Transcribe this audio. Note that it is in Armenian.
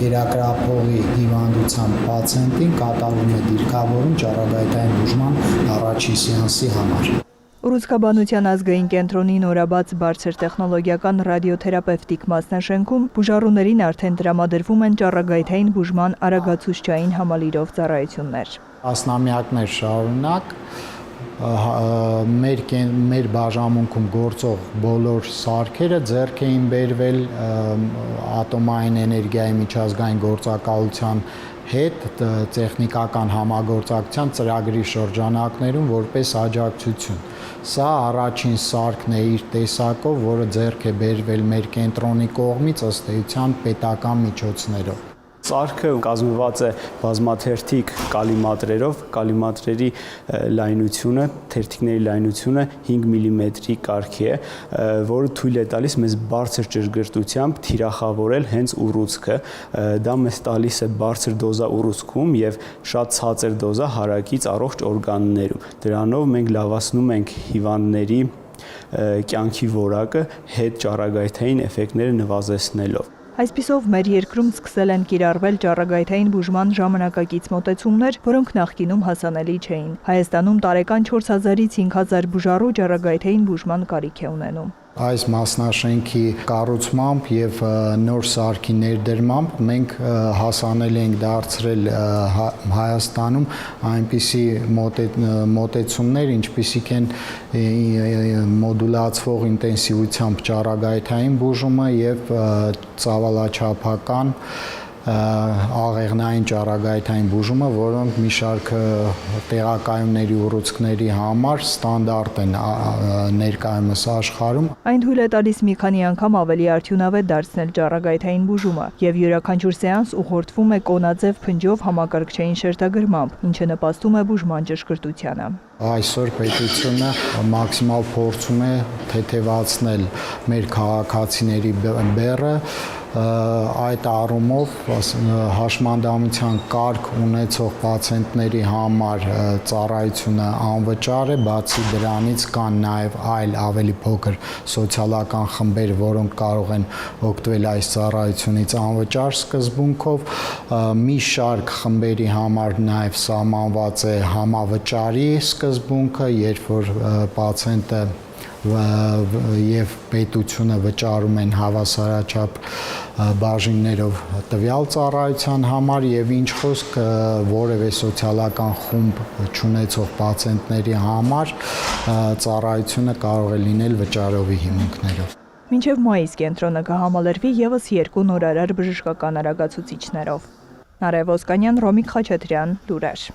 կերակրափողի հիվանդությամբ պացիենտին կատարում է դիրքավորում ճառագայթային բուժման առաջին սեանսի համար։ Ուռուցքաբանության ազգային կենտրոնի նորաբաց բարձր տեխնոլոգիական ռադիոթերապևտիկ մասնաշենքում բուժառուներին արդեն տրամադրվում են ճառագայթային բուժման արագացուցչային համալիրով ծառայություններ։ Տասնամյակներ շարունակ մեր բաժանմունքում գործող բոլոր սարքերը ձեռք էին բերվել ատոմային էներգիայի միջազգային գործակալության հետ տեխնիկական համագործակցության ծրագրի շրջանակներում որպես աջակցություն։ Սա առաջին սարքն է իր տեսակով, որը ձեռք է բերվել մեր կենտրոնի կողմից ըստ էության պետական միջոցներով։ Սարքը կազմված է բազմաթերթիկ կալիմատրերով, կալիմատրերի լայնությունը, թերթիկների լայնությունը 5 մմ-ի կարգի է, որը թույլ է տալիս մեզ բարձր ճշգրտությամբ թիրախավորել հենց ուռուցքը, դա մեզ տալիս է բարձր դոզա ուռուցքում եւ շատ ցածր դոզա հարակից առողջ օրգաններում։ Դրանով մենք լավացնում ենք հիվանդների կյանքի որակը հետ ճառագայթային էֆեկտները նվազեցնելով։ Այսպիսով մեր երկրում սկսել են կիրառվել ճառագայթային բուժման ժամանակակից մոտեցումներ, որոնք նախկինում հասանելի չէին։ Հայաստանում տարեկան 4000-ից 5000 բուժառու ճառագայթային բուժման կարիք է ունենում։ Այս մասնաշենքի կառուցմամբ եւ նոր սարքի ներդրմամբ մենք հասանել ենք դարձրել Հայաստանում այնպիսի մոտեցումներ, ինչպիսիք են մոդուլացվող ինտենսիվությամբ ճառագայթային բուժումը եւ ծավալաչափական աղեղնային ճառագայթային բուժումը, որոնք մի շարք տեղակայումների ուռուցքների համար ստանդարտ են ներկայումս աշխարհում։ Այն թույլ է տալիս մի քանի անգամ ավելի արդյունավետ դարձնել ճառագայթային բուժումը եւ յուրաքանչյուր սեանս ուղղորդվում է կոնաձև փնջով համակարգչային շերտագրմամբ, ինչը նպաստում է բուժման ճշգրտությանը։ Այսօր պետությունը մաքսիմալ փորձում է թեթևացնել մեր քաղաքացիների բեռը, այդ առումով հաշմանդամության կարգ ունեցող պացիենտների համար ծառայությունը անվճար է, բացի դրանից կան նաև այլ ավելի փոքր սոցիալական խմբեր, որոնք կարող են օգտվել այս ծառայությունից անվճար սկզբունքով, մի շարք խմբերի համար նաև սահմանված է համավճարի սկզբունքը, երբ որ պացիենտը եւ պետությունը վճարում են հավասարաչափ բաժիններով տվյալ ծառայության համար եւ ինչ խոսք որևէ սոցիալական խումբ չունեցող պացիենտների համար ծառայությունը կարող է լինել վճարովի հիմունքներով։ Մինչև մայիս կենտրոնը կհամալրվի եւս 2 նորարար բժշկական արագացուցիչներով։ Նարեկ Ոսկանյան, Ռոմիկ Խաչատրյան, Լուրեր։